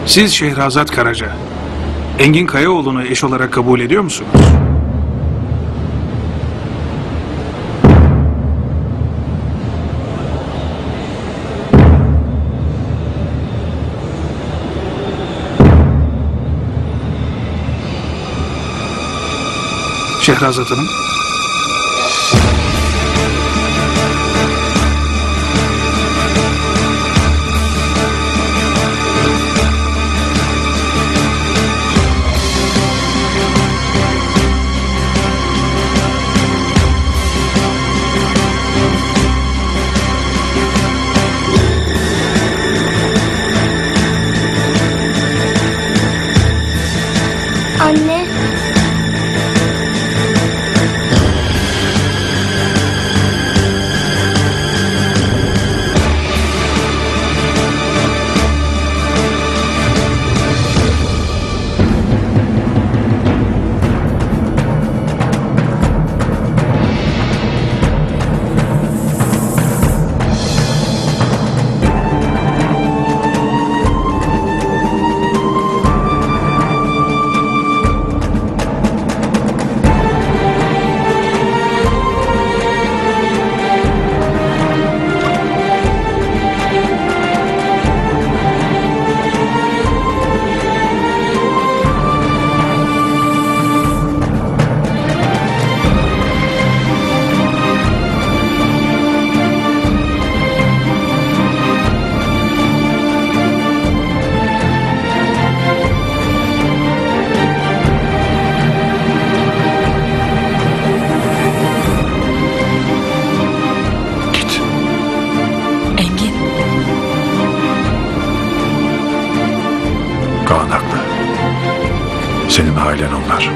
Siz Şehrazat Karaca, Engin Kayaoğlu'nu eş olarak kabul ediyor musunuz? Şehrazat Hanım. Anne. Kaan haklı. Senin ailen onlar.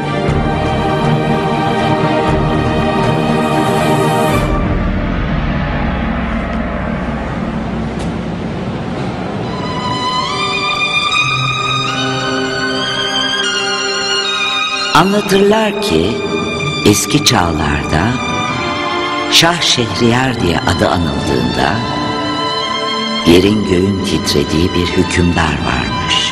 Anlatırlar ki eski çağlarda Şah Şehriyar diye adı anıldığında yerin göğün titrediği bir hükümdar varmış.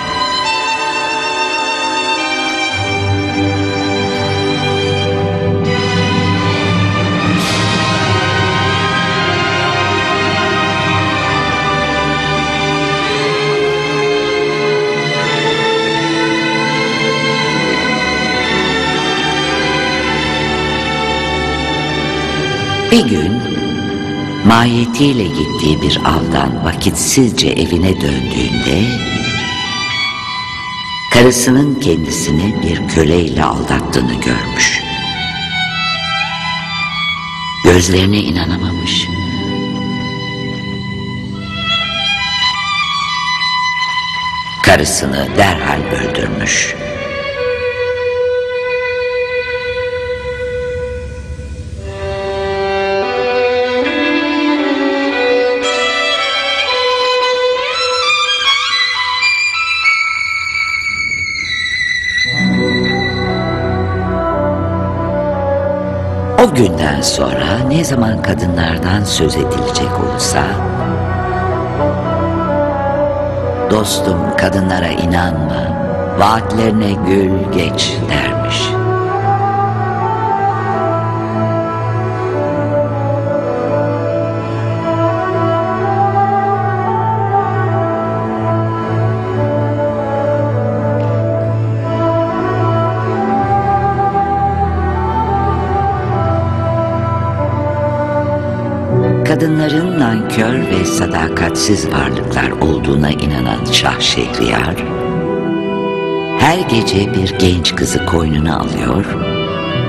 Bir gün mahiyetiyle gittiği bir avdan vakitsizce evine döndüğünde karısının kendisini bir köleyle aldattığını görmüş. Gözlerine inanamamış. Karısını derhal öldürmüş. O günden sonra ne zaman kadınlardan söz edilecek olsa, dostum kadınlara inanma, vaatlerine gül geç dermiş. Kadınların nankör ve sadakatsiz varlıklar olduğuna inanan Şah Şehriyar, her gece bir genç kızı koynuna alıyor,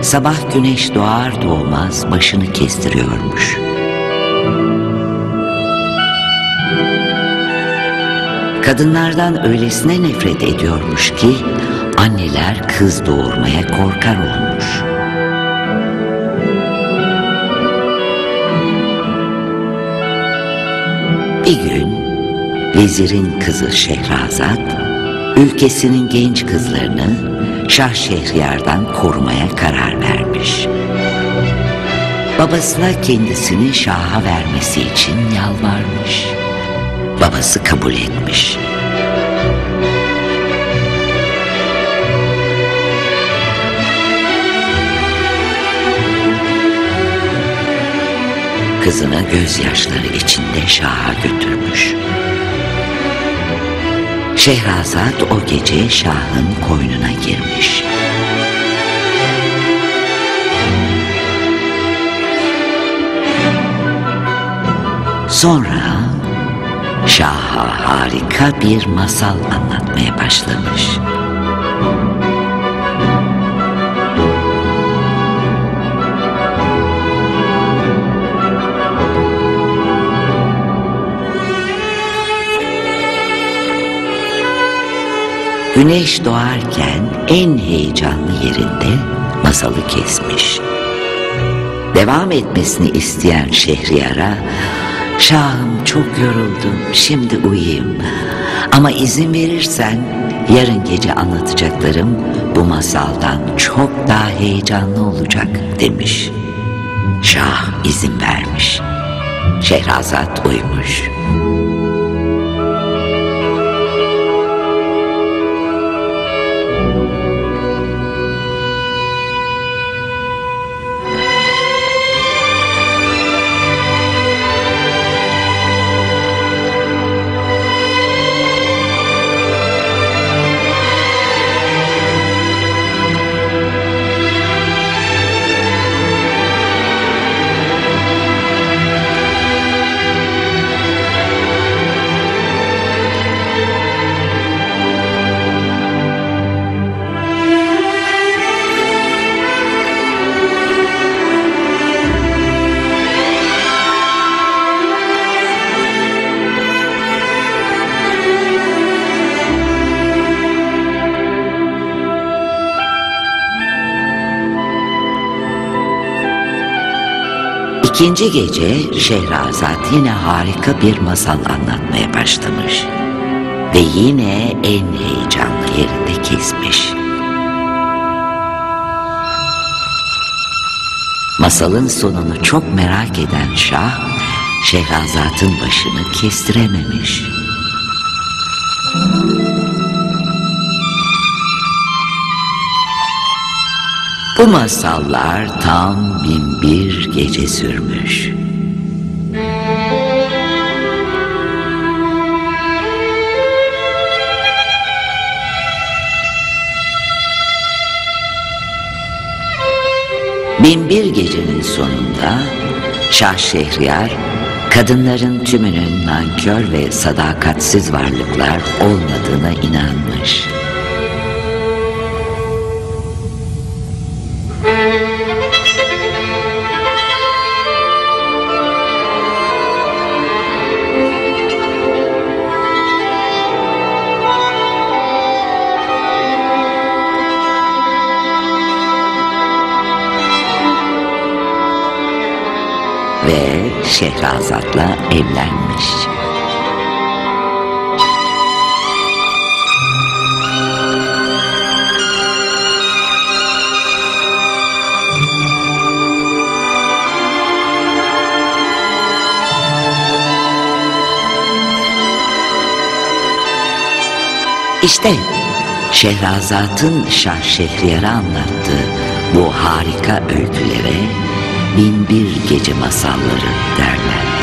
sabah güneş doğar doğmaz başını kestiriyormuş. Kadınlardan öylesine nefret ediyormuş ki, anneler kız doğurmaya korkar olmuş. Bir gün vezirin kızı Şehrazat, ülkesinin genç kızlarını Şah Şehriyar'dan korumaya karar vermiş. Babasına kendisini Şah'a vermesi için yalvarmış. Babası kabul etmiş. kızını gözyaşları içinde Şah'a götürmüş. Şehrazat o gece Şah'ın koynuna girmiş. Sonra Şah'a harika bir masal anlatmaya başlamış. Güneş doğarken en heyecanlı yerinde masalı kesmiş. Devam etmesini isteyen Şehriyar'a, "Şahım, çok yoruldum, şimdi uyuyayım. Ama izin verirsen yarın gece anlatacaklarım bu masaldan çok daha heyecanlı olacak," demiş. Şah izin vermiş. Şehrazat uyumuş. İkinci gece Şehrazat yine harika bir masal anlatmaya başlamış. Ve yine en heyecanlı yerinde kesmiş. Masalın sonunu çok merak eden Şah, Şehrazat'ın başını kestirememiş. Bu masallar tam 1001 gece sürmüş. Binbir gecenin sonunda Şah Şehriyar, kadınların tümünün nankör ve sadakatsiz varlıklar olmadığına inanmış. Ve Şehrazat'la evlenmiş. İşte Şehrazat'ın Şah Şehriyar'a anlattığı bu harika öykülere 1001 gece masalları derler.